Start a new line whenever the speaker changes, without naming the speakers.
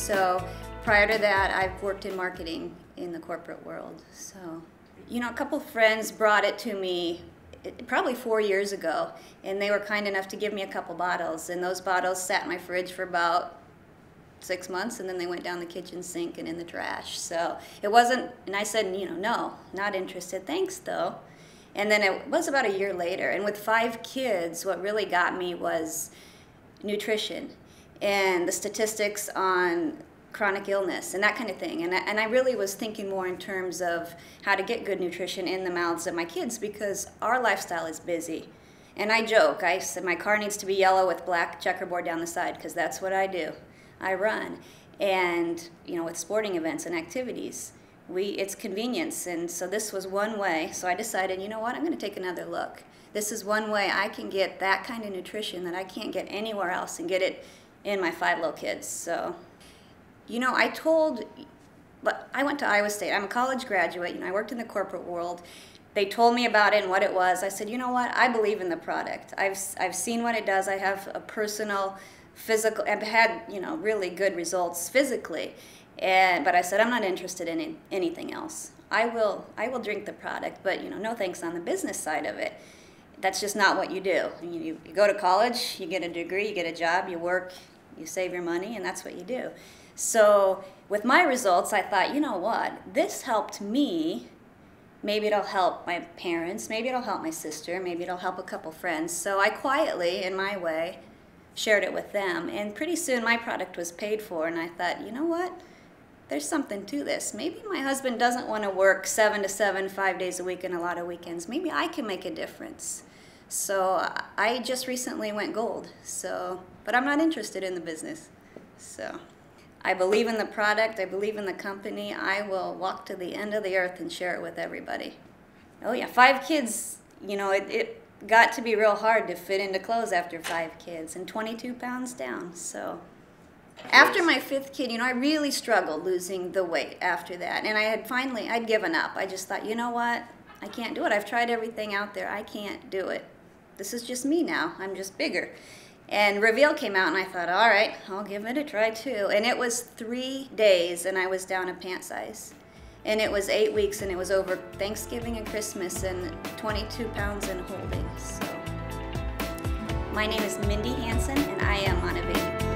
So prior to that, I've worked in marketing in the corporate world. So, you know, a couple friends brought it to me probably 4 years ago, and they were kind enough to give me a couple bottles, and those bottles sat in my fridge for about 6 months, and then they went down the kitchen sink and in the trash. So it wasn't, and I said, you know, no, not interested, thanks though. And then it was about a year later, and with 5 kids, what really got me was nutrition and the statistics on chronic illness and that kind of thing. And I really was thinking more in terms of how to get good nutrition in the mouths of my kids, because our lifestyle is busy. And I joke, I said my car needs to be yellow with black checkerboard down the side, because that's what I do. I run. And, you know, with sporting events and activities, it's convenience. And so this was one way. So I decided, you know what, I'm going to take another look. This is one way I can get that kind of nutrition that I can't get anywhere else, and get it in my 5 little kids. So, you know, I went to Iowa State. I'm a college graduate. You know, I worked in the corporate world. They told me about it and what it was. I said, you know what, I believe in the product. I've seen what it does. I have a personal, physical, I've had, you know, really good results physically. But I said, I'm not interested in anything else. I will drink the product, but, you know, no thanks on the business side of it. That's just not what you do. You go to college, you get a degree, you get a job, you work, you save your money, and that's what you do. So with my results, I thought, you know what, this helped me. Maybe it'll help my parents, maybe it'll help my sister, maybe it'll help a couple friends. So I quietly, in my way, shared it with them. And pretty soon my product was paid for, and I thought, you know what, there's something to this. Maybe my husband doesn't want to work 7 to 7, 5 days a week and a lot of weekends. Maybe I can make a difference. So I just recently went gold. But I'm not interested in the business. So I believe in the product, I believe in the company. I will walk to the end of the earth and share it with everybody. Oh yeah, 5 kids, you know, it got to be real hard to fit into clothes after 5 kids, and 22 pounds down. So after my 5th kid, you know, I really struggled losing the weight after that. And I'd given up. I just thought, you know what, I can't do it. I've tried everything out there. I can't do it. This is just me now. I'm just bigger. And Reveal came out, and I thought, all right, I'll give it a try too. And it was 3 days, and I was down a pant size. And it was 8 weeks, and it was over Thanksgiving and Christmas, and 22 pounds and holding. So my name is Mindy Hansen, and I am MonaVie.